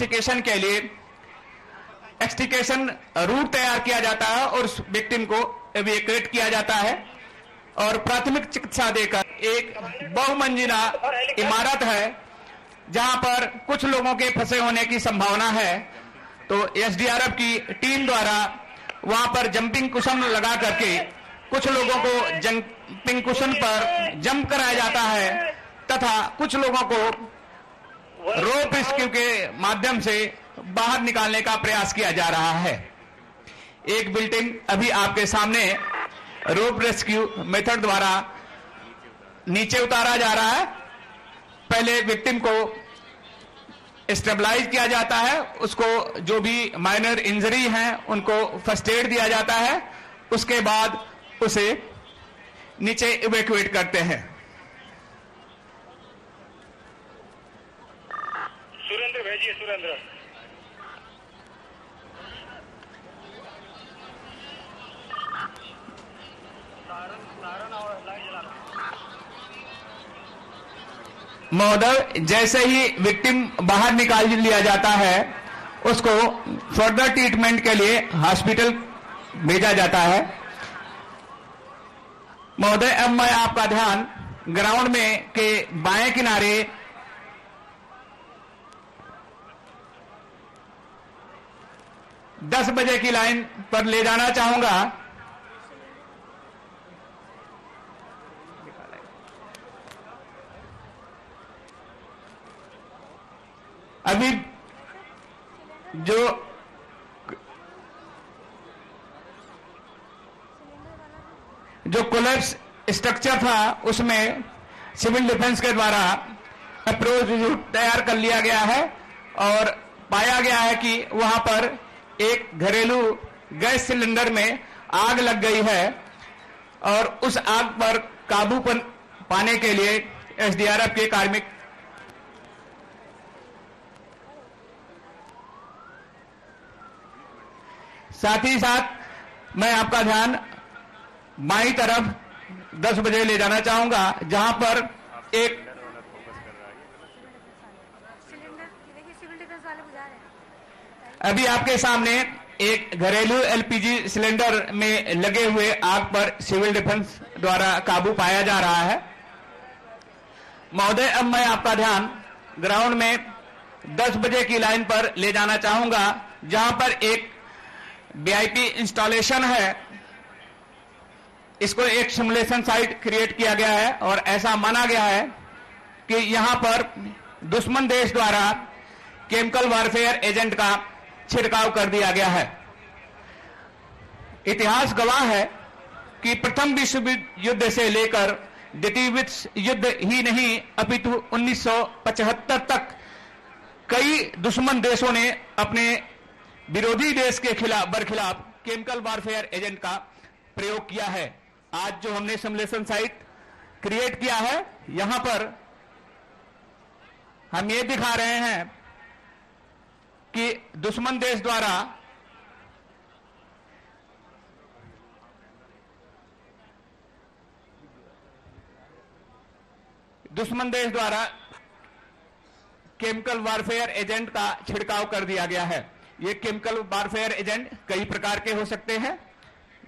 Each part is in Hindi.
इन्वेस्टिगेशन के लिए एक्सट्रिकेशन रूट तैयार किया जाता है और उस विक्टिम को एविक्यूएट किया जाता है और प्राथमिक चिकित्सा देकर एक बहुमंजिला इमारत है जहां पर कुछ लोगों के फंसे होने की संभावना है, तो एसडीआरएफ की टीम द्वारा वहां पर जंपिंग कुशन लगा करके कुछ लोगों को जंपिंग कुशन पर जंप कराया जाता है तथा कुछ लोगों को रोप रेस्क्यू के माध्यम से बाहर निकालने का प्रयास किया जा रहा है। एक बिल्डिंग अभी आपके सामने रोप रेस्क्यू मेथड द्वारा नीचे उतारा जा रहा है। पहले विक्टिम को स्टेबलाइज किया जाता है, उसको जो भी माइनर इंजरी हैं उनको फर्स्ट एड दिया जाता है, उसके बाद उसे नीचे इवैक्यूएट करते हैं। सुरेंद्र भेजिए, सुरेंद्र। महोदय, जैसे ही विक्टिम बाहर निकाल लिया जाता है उसको फर्दर ट्रीटमेंट के लिए हॉस्पिटल भेजा जाता है। महोदय, अब मैं आपका ध्यान ग्राउंड में के बाएं किनारे दस बजे की लाइन पर ले जाना चाहूंगा। अभी जो कोलैप्स स्ट्रक्चर था उसमें सिविल डिफेंस के द्वारा अप्रोच तैयार कर लिया गया है और पाया गया है कि वहां पर एक घरेलू गैस सिलेंडर में आग लग गई है और उस आग पर काबू पाने के लिए एसडीआरएफ के कार्मिक साथ ही साथ मैं आपका ध्यान बाईं तरफ 10 बजे ले जाना चाहूंगा जहां पर एक अभी आपके सामने एक घरेलू एलपीजी सिलेंडर में लगे हुए आग पर सिविल डिफेंस द्वारा काबू पाया जा रहा है। महोदय, अब मैं आपका ध्यान ग्राउंड में 10 बजे की लाइन पर ले जाना चाहूंगा जहां पर एक वीआईपी इंस्टॉलेशन है। इसको एक सिमुलेशन साइट क्रिएट किया गया है और ऐसा माना गया है कि यहां पर दुश्मन देश द्वारा केमिकल वारफेयर एजेंट का छिड़काव कर दिया गया है। इतिहास गवाह है कि प्रथम विश्व युद्ध से लेकर द्वितीय विश्व युद्ध ही नहीं अपितु 1975 तक कई दुश्मन देशों ने अपने विरोधी देश के बरखिलाफ केमिकल वारफेयर एजेंट का प्रयोग किया है। आज जो हमने सिमुलेशन साइट क्रिएट किया है, यहां पर हम ये दिखा रहे हैं कि दुश्मन देश द्वारा केमिकल वारफेयर एजेंट का छिड़काव कर दिया गया है। ये केमिकल वारफेयर एजेंट कई प्रकार के हो सकते हैं,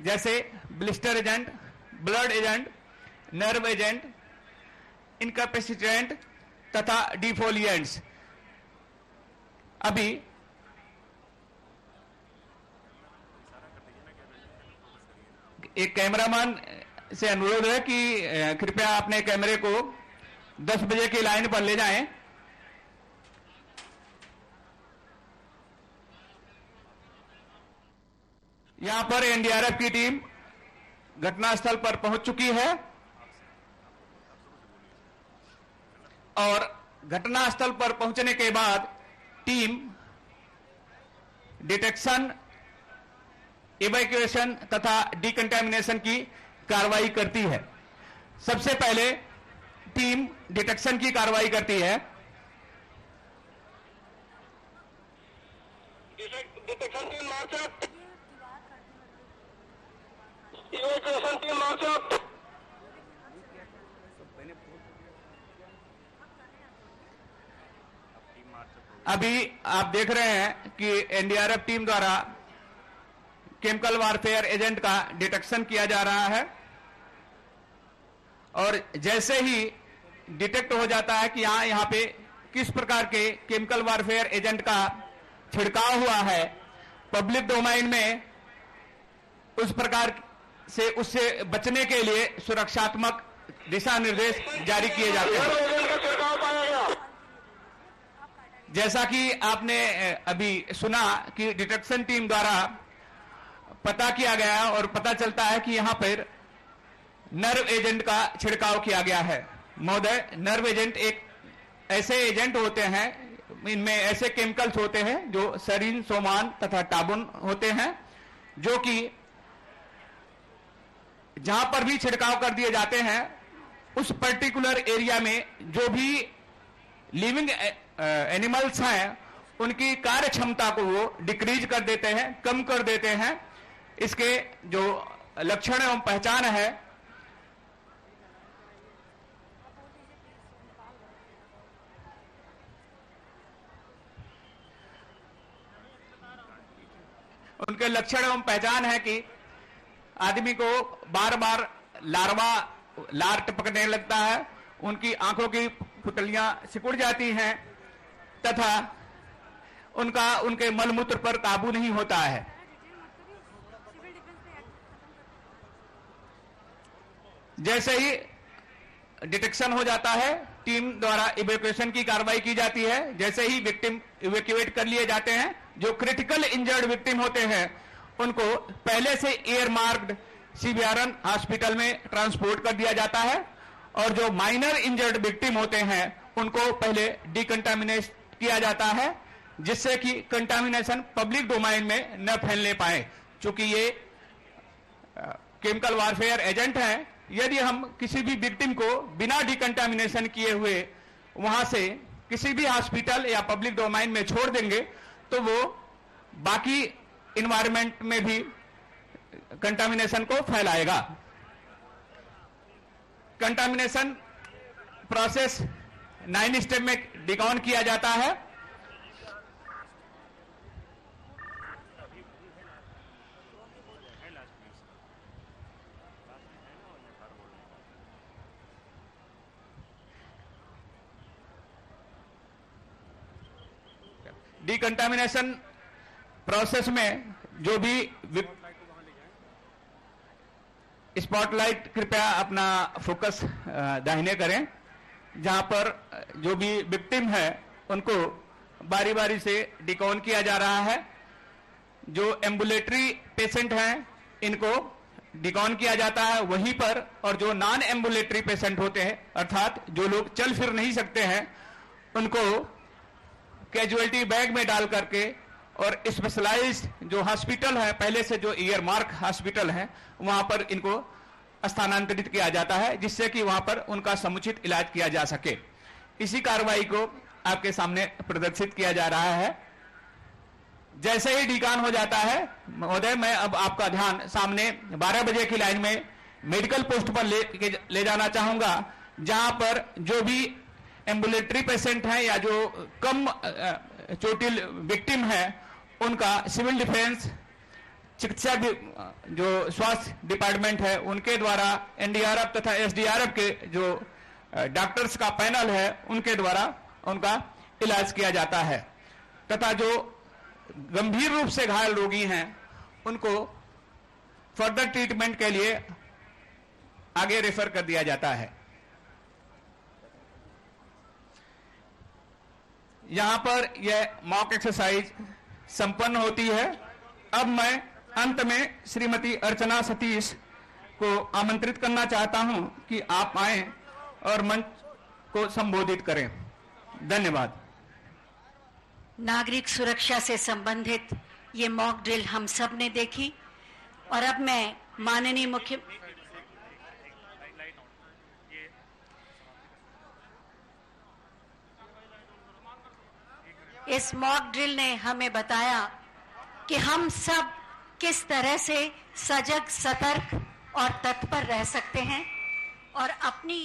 जैसे blister agent, blood agent, nerve agent, incapacitant तथा डिफोलिएंट्स। अभी एक कैमरामैन से अनुरोध है कि कृपया अपने कैमरे को 10 बजे की लाइन पर ले जाएं। यहां पर एनडीआरएफ की टीम घटनास्थल पर पहुंच चुकी है और घटनास्थल पर पहुंचने के बाद टीम डिटेक्शन, इवैक्यूएशन तथा डिकंटामिनेशन की कार्रवाई करती है। सबसे पहले टीम डिटेक्शन की कार्रवाई करती है। डिटेक्शन टीम मार्च अप, इवैक्यूएशन टीम मार्च अप। अभी आप देख रहे हैं कि एनडीआरएफ टीम द्वारा केमिकल वारफेयर एजेंट का डिटेक्शन किया जा रहा है और जैसे ही डिटेक्ट हो जाता है कि यहाँ पे किस प्रकार के केमिकल वारफेयर एजेंट का छिड़काव हुआ है, पब्लिक डोमेन में उस प्रकार से उससे बचने के लिए सुरक्षात्मक दिशा निर्देश जारी किए जाते हैं। जैसा कि आपने अभी सुना कि डिटेक्शन टीम द्वारा पता किया गया और पता चलता है कि यहां पर नर्व एजेंट का छिड़काव किया गया है। महोदय, नर्व एजेंट एक ऐसे एजेंट होते हैं, इनमें ऐसे केमिकल्स होते हैं जो सरीन, सोमान तथा टाबुन होते हैं, जो कि जहां पर भी छिड़काव कर दिए जाते हैं उस पर्टिकुलर एरिया में जो भी लिविंग एनिमल्स हैं उनकी कार्य क्षमता को वो डिक्रीज कर देते हैं, कम कर देते हैं। इसके जो लक्षण एवं पहचान है, उनके लक्षण एवं पहचान है कि आदमी को बार बार लार टपकने लगता है, उनकी आंखों की पुतलियां सिकुड़ जाती हैं तथा उनके मलमूत्र पर काबू नहीं होता है। जैसे ही डिटेक्शन हो जाता है, टीम द्वारा इवैक्यूएशन की कार्रवाई की जाती है। जैसे ही विक्टिम इवैक्यूएट कर लिए जाते हैं, जो क्रिटिकल इंजर्ड विक्टिम होते हैं उनको पहले से एयर मार्क्ड सीबीआरएन हॉस्पिटल में ट्रांसपोर्ट कर दिया जाता है और जो माइनर इंजर्ड विक्टिम होते हैं उनको पहले डिकंटामिनेट किया जाता है, जिससे कि कंटामिनेशन पब्लिक डोमेन में न फैलने पाए। चूंकि ये केमिकल वारफेयर एजेंट हैं, यदि हम किसी भी विक्टिम को बिना डिकंटामिनेशन किए हुए वहां से किसी भी हॉस्पिटल या पब्लिक डोमेन में छोड़ देंगे तो वो बाकी इन्वायरमेंट में भी कंटामिनेशन को फैलाएगा। कंटामिनेशन प्रोसेस 9 स्टेप में डिकॉन किया जाता है। डिकंटामिनेशन प्रोसेस में जो भी स्पॉटलाइट कृपया अपना फोकस दाहिने करें, जहां पर जो भी विक्टिम है उनको बारी बारी से डिकॉन किया जा रहा है। जो एम्बुलेटरी पेशेंट हैं इनको डिकॉन किया जाता है वहीं पर, और जो नॉन एम्बुलेटरी पेशेंट होते हैं अर्थात जो लोग चल फिर नहीं सकते हैं उनको कैजुअलिटी बैग में डाल करके और स्पेशलाइज्ड जो हॉस्पिटल है, पहले से जो ईयर मार्क हॉस्पिटल है, वहां पर इनको स्थानांतरित किया जाता है, जिससे कि वहां पर उनका समुचित इलाज किया जा सके। इसी कार्रवाई को आपके सामने प्रदर्शित किया जा रहा है। जैसे ही डिकॉन हो जाता है, महोदय, मैं अब आपका ध्यान सामने 12 बजे की लाइन में मेडिकल पोस्ट पर ले जाना चाहूंगा, जहां पर जो भी एम्बुलेटरी पेशेंट हैं या जो कम चोटिल विक्टिम है उनका सिविल डिफेंस चिकित्सा जो स्वास्थ्य डिपार्टमेंट है उनके द्वारा एनडीआरएफ तथा एसडीआरएफ के जो डॉक्टर्स का पैनल है उनके द्वारा उनका इलाज किया जाता है, तथा जो गंभीर रूप से घायल रोगी हैं उनको फर्दर ट्रीटमेंट के लिए आगे रेफर कर दिया जाता है। यहां पर यह मॉक एक्सरसाइज संपन्न होती है। अब मैं अंत में श्रीमती अर्चना सतीश को आमंत्रित करना चाहता हूं कि आप आएं और मंच को संबोधित करें। धन्यवाद। नागरिक सुरक्षा से संबंधित ये मॉक ड्रिल हम सब ने देखी और अब मैं माननीय मुख्य इस मॉक ड्रिल ने हमें बताया कि हम सब किस तरह से सजग, सतर्क और तत्पर रह सकते हैं और अपनी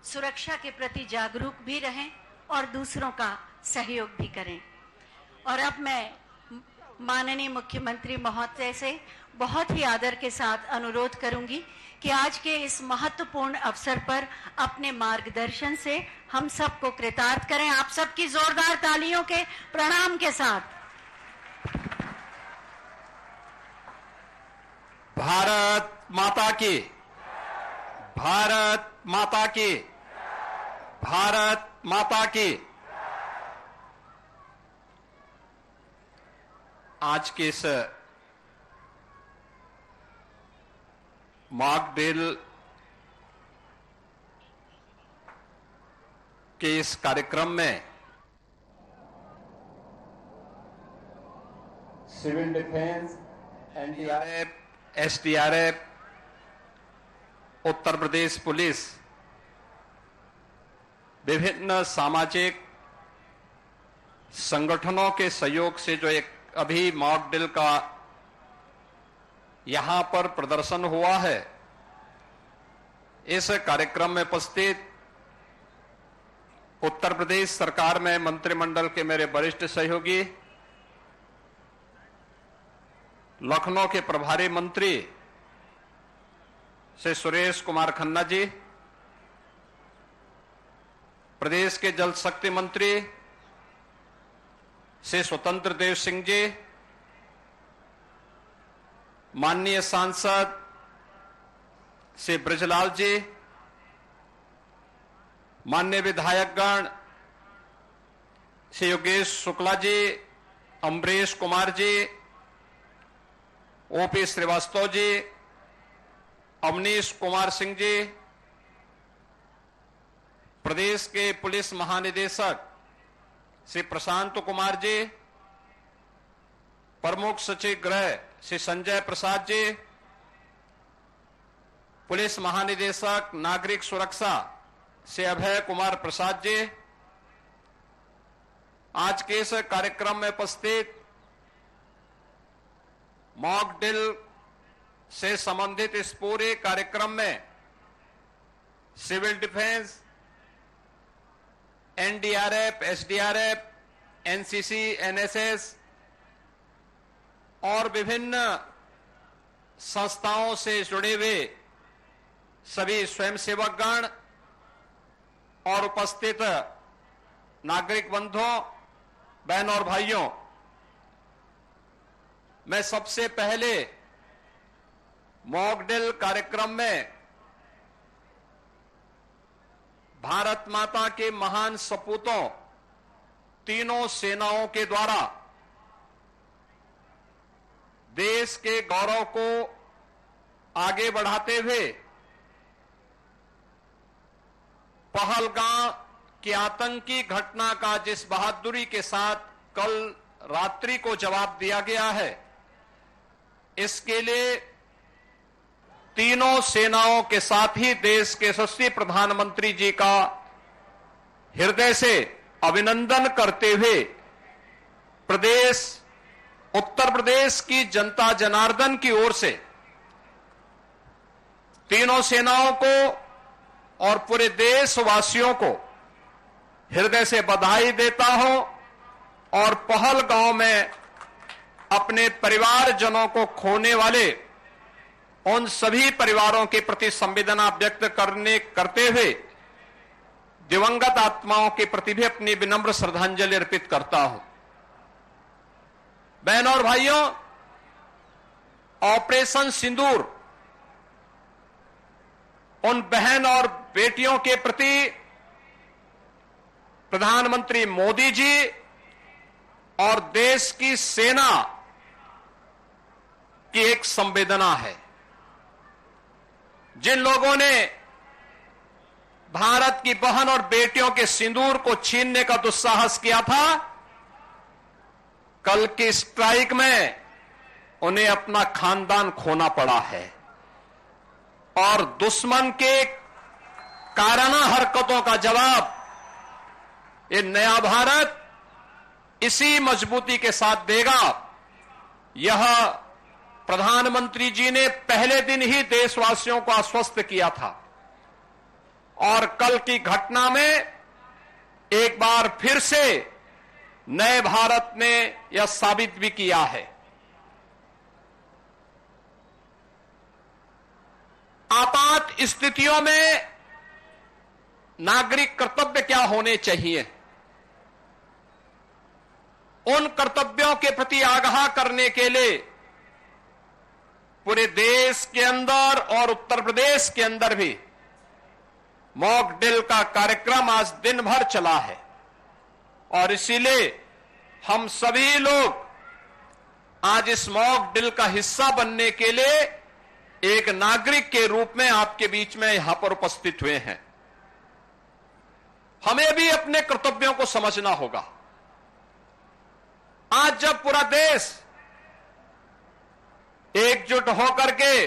सुरक्षा के प्रति जागरूक भी रहें और दूसरों का सहयोग भी करें। और अब मैं माननीय मुख्यमंत्री महोदय से बहुत ही आदर के साथ अनुरोध करूंगी कि आज के इस महत्वपूर्ण अवसर पर अपने मार्गदर्शन से हम सबको कृतार्थ करें। आप सबकी जोरदार तालियों के प्रणाम के साथ। भारत माता की, भारत माता की, भारत माता की। आज के इस मॉक ड्रिल के इस कार्यक्रम में civil defence, NDRF, SDRF, Uttar Pradesh police, विभिन्न सामाजिक संगठनों के सहयोग से जो एक अभी मॉक ड्रिल का यहां पर प्रदर्शन हुआ है, इस कार्यक्रम में उपस्थित उत्तर प्रदेश सरकार में मंत्रिमंडल के मेरे वरिष्ठ सहयोगी, लखनऊ के प्रभारी मंत्री श्री सुरेश कुमार खन्ना जी, प्रदेश के जल शक्ति मंत्री श्री स्वतंत्र देव सिंह जी, माननीय सांसद श्री ब्रजलाल जी, माननीय विधायकगण श्री योगेश शुक्ला जी, अमरीश कुमार जी, ओपी श्रीवास्तव जी, अवनीश कुमार सिंह जी, प्रदेश के पुलिस महानिदेशक श्री प्रशांत कुमार जी, प्रमुख सचिव गृह श्री संजय प्रसाद जी, पुलिस महानिदेशक नागरिक सुरक्षा श्री अभय कुमार प्रसाद जी, आज के इस कार्यक्रम में उपस्थित मॉक ड्रिल से संबंधित इस पूरे कार्यक्रम में civil defence, NDRF, SDRF, NCC, NSS और विभिन्न संस्थाओं से जुड़े हुए सभी स्वयंसेवकगण और उपस्थित नागरिक बंधुओं, बहनों और भाइयों, मैं सबसे पहले मॉक ड्रिल कार्यक्रम में भारत माता के महान सपूतों तीनों सेनाओं के द्वारा देश के गौरव को आगे बढ़ाते हुए पहलगाम की आतंकी घटना का जिस बहादुरी के साथ कल रात्रि को जवाब दिया गया है, इसके लिए तीनों सेनाओं के साथ ही देश के यशस्वी प्रधानमंत्री जी का हृदय से अभिनंदन करते हुए उत्तर प्रदेश की जनता जनार्दन की ओर से तीनों सेनाओं को और पूरे देशवासियों को हृदय से बधाई देता हूं और पहलगांव में अपने परिवारजनों को खोने वाले उन सभी परिवारों के प्रति संवेदना व्यक्त करते हुए दिवंगत आत्माओं के प्रति भी अपनी विनम्र श्रद्धांजलि अर्पित करता हूं। बहनों और भाइयों, ऑपरेशन सिंदूर उन बहन और बेटियों के प्रति प्रधानमंत्री मोदी जी और देश की सेना की एक संवेदना है। जिन लोगों ने भारत की बहन और बेटियों के सिंदूर को छीनने का दुस्साहस किया था, कल की स्ट्राइक में उन्हें अपना खानदान खोना पड़ा है और दुश्मन के काराना हरकतों का जवाब ये नया भारत इसी मजबूती के साथ देगा। यह प्रधानमंत्री जी ने पहले दिन ही देशवासियों को आश्वस्त किया था और कल की घटना में एक बार फिर से नए भारत ने यह साबित भी किया है। आपात स्थितियों में नागरिक कर्तव्य क्या होने चाहिए, उन कर्तव्यों के प्रति आगाह करने के लिए पूरे देश के अंदर और उत्तर प्रदेश के अंदर भी मॉक ड्रिल का कार्यक्रम आज दिन भर चला है। और इसीलिए हम सभी लोग आज इस मॉक ड्रिल का हिस्सा बनने के लिए एक नागरिक के रूप में आपके बीच में यहां पर उपस्थित हुए हैं। हमें भी अपने कर्तव्यों को समझना होगा। आज जब पूरा देश एकजुट होकर के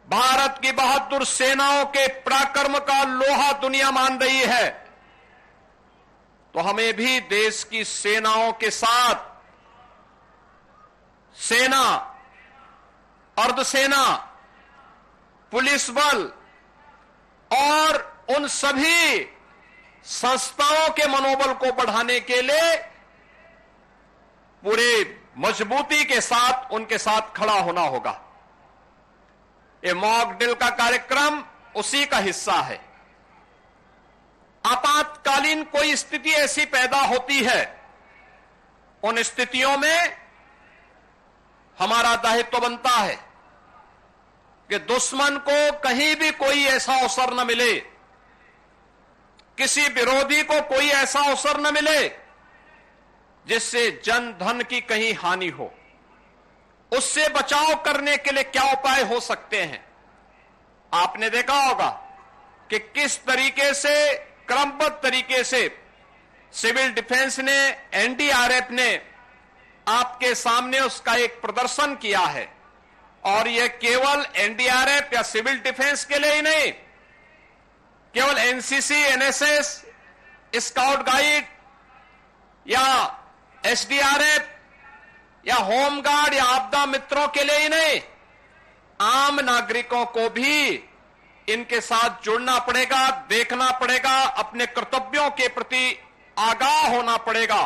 भारत की बहादुर सेनाओं के पराक्रम का लोहा दुनिया मान रही है, तो हमें भी देश की सेनाओं के साथ सेना, अर्धसेना, पुलिस बल और उन सभी संस्थाओं के मनोबल को बढ़ाने के लिए पूरे मजबूती के साथ उनके साथ खड़ा होना होगा। ये मॉक ड्रिल का कार्यक्रम उसी का हिस्सा है। आपातकालीन कोई स्थिति ऐसी पैदा होती है, उन स्थितियों में हमारा दायित्व बनता है कि दुश्मन को कहीं भी कोई ऐसा अवसर न मिले, किसी विरोधी को कोई ऐसा अवसर न मिले जिससे जन धन की कहीं हानि हो। उससे बचाव करने के लिए क्या उपाय हो सकते हैं। आपने देखा होगा कि किस तरीके से, क्रमबद्ध तरीके से सिविल डिफेंस ने, एनडीआरएफ ने आपके सामने उसका एक प्रदर्शन किया है। और यह केवल एनडीआरएफ या सिविल डिफेंस के लिए ही नहीं, केवल एनसीसी, एनएसएस, स्काउट गाइड या एसडीआरएफ या होमगार्ड या आपदा मित्रों के लिए ही नहीं, आम नागरिकों को भी इनके साथ जुड़ना पड़ेगा, देखना पड़ेगा, अपने कर्तव्यों के प्रति आगाह होना पड़ेगा।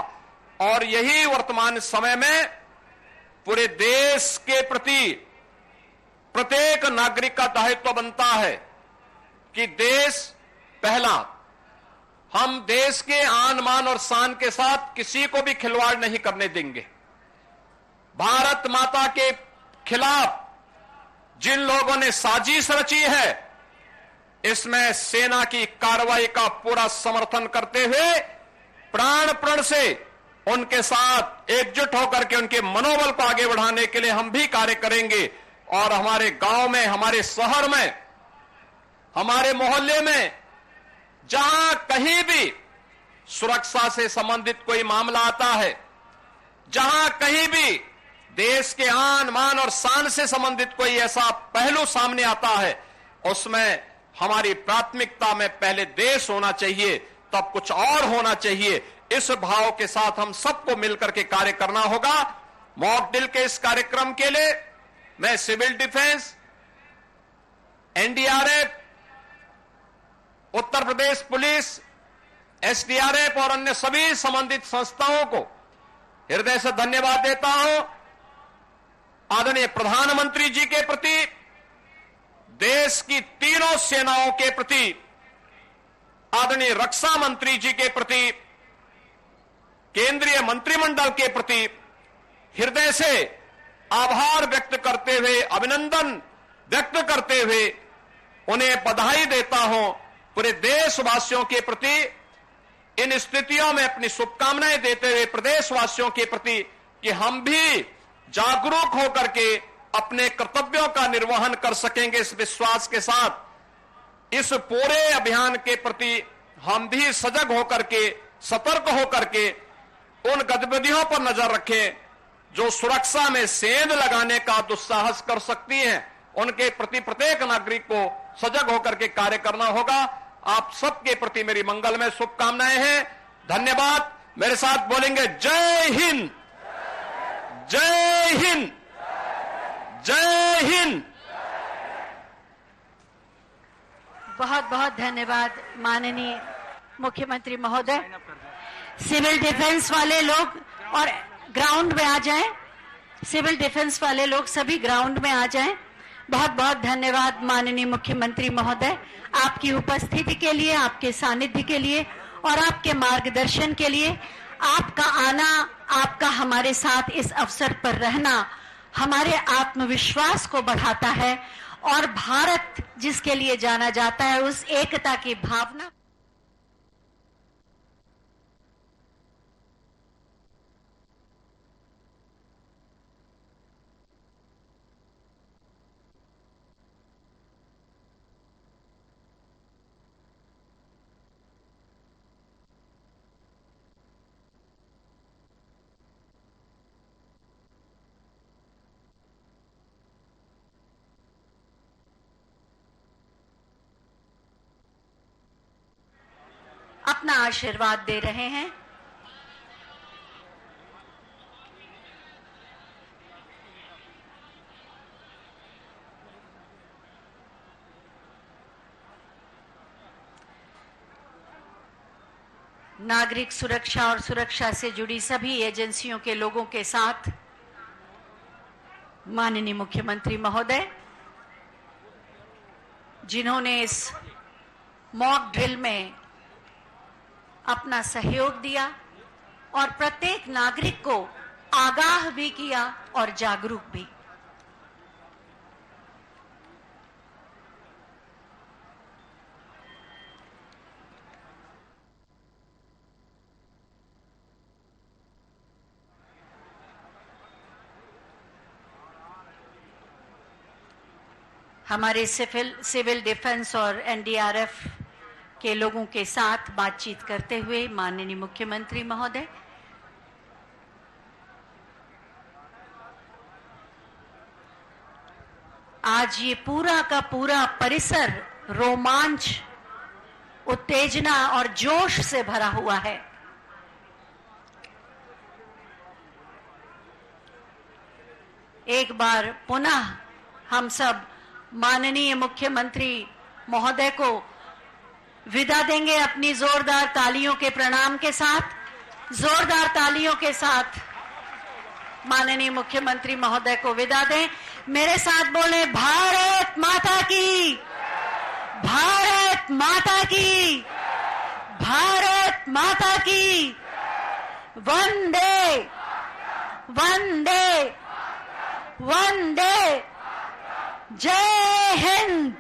और यही वर्तमान समय में पूरे देश के प्रति प्रत्येक नागरिक का दायित्व बनता है कि देश पहला, हम देश के आन मान और शान के साथ किसी को भी खिलवाड़ नहीं करने देंगे। भारत माता के खिलाफ जिन लोगों ने साजिश रची है, इसमें सेना की कार्रवाई का पूरा समर्थन करते हुए प्राण प्रण से उनके साथ एकजुट होकर के उनके मनोबल को आगे बढ़ाने के लिए हम भी कार्य करेंगे। और हमारे गांव में, हमारे शहर में, हमारे मोहल्ले में जहां कहीं भी सुरक्षा से संबंधित कोई मामला आता है, जहां कहीं भी देश के आन मान और शान से संबंधित कोई ऐसा पहलू सामने आता है, उसमें हमारी प्राथमिकता में पहले देश होना चाहिए, तब कुछ और होना चाहिए। इस भाव के साथ हम सबको मिलकर के कार्य करना होगा। मॉक ड्रिल के इस कार्यक्रम के लिए मैं civil defence, NDRF, Uttar Pradesh police, SDRF और अन्य सभी संबंधित संस्थाओं को हृदय से धन्यवाद देता हूं। आदरणीय प्रधानमंत्री जी के प्रति, देश की तीनों सेनाओं के प्रति, आदरणीय रक्षा मंत्री जी के प्रति, केंद्रीय मंत्रिमंडल के प्रति हृदय से आभार व्यक्त करते हुए, अभिनंदन व्यक्त करते हुए उन्हें बधाई देता हूं। पूरे देशवासियों के प्रति इन स्थितियों में अपनी शुभकामनाएं देते हुए प्रदेशवासियों के प्रति कि हम भी जागरूक होकर के अपने कर्तव्यों का निर्वहन कर सकेंगे, इस विश्वास के साथ इस पूरे अभियान के प्रति हम भी सजग होकर के, सतर्क होकर के उन गतिविधियों पर नजर रखें जो सुरक्षा में सेंध लगाने का दुस्साहस कर सकती हैं। उनके प्रति प्रत्येक नागरिक को सजग होकर के कार्य करना होगा। आप सबके प्रति मेरी मंगलमय शुभकामनाएं हैं। धन्यवाद। मेरे साथ बोलेंगे जय हिंद, जय हिंद, जय हिंद। बहुत बहुत धन्यवाद माननीय मुख्यमंत्री महोदय। सिविल डिफेंस वाले लोग और ग्राउंड में आ जाएं। सिविल डिफेंस वाले लोग सभी ग्राउंड में आ जाएं। बहुत बहुत धन्यवाद माननीय मुख्यमंत्री महोदय, आपकी उपस्थिति के लिए, आपके सानिध्य के लिए और आपके मार्गदर्शन के लिए। आपका आना, आपका हमारे साथ इस अवसर पर रहना हमारे आत्मविश्वास को बढ़ाता है और भारत जिसके लिए जाना जाता है उस एकता की भावना अपना आशीर्वाद दे रहे हैं। नागरिक सुरक्षा और सुरक्षा से जुड़ी सभी एजेंसियों के लोगों के साथ माननीय मुख्यमंत्री महोदय, जिन्होंने इस मॉक ड्रिल में अपना सहयोग दिया और प्रत्येक नागरिक को आगाह भी किया और जागरूक भी। हमारे सिविल डिफेंस और एनडीआरएफ के लोगों के साथ बातचीत करते हुए माननीय मुख्यमंत्री महोदय, आज ये पूरा का पूरा परिसर रोमांच, उत्तेजना और जोश से भरा हुआ है। एक बार पुनः हम सब माननीय मुख्यमंत्री महोदय को विदा देंगे अपनी जोरदार तालियों के प्रणाम के साथ। जोरदार तालियों के साथ माननीय मुख्यमंत्री महोदय को विदा दें। मेरे साथ बोले, भारत माता की, भारत माता की, भारत माता की, वंदे वंदे वंदे, जय हिंद।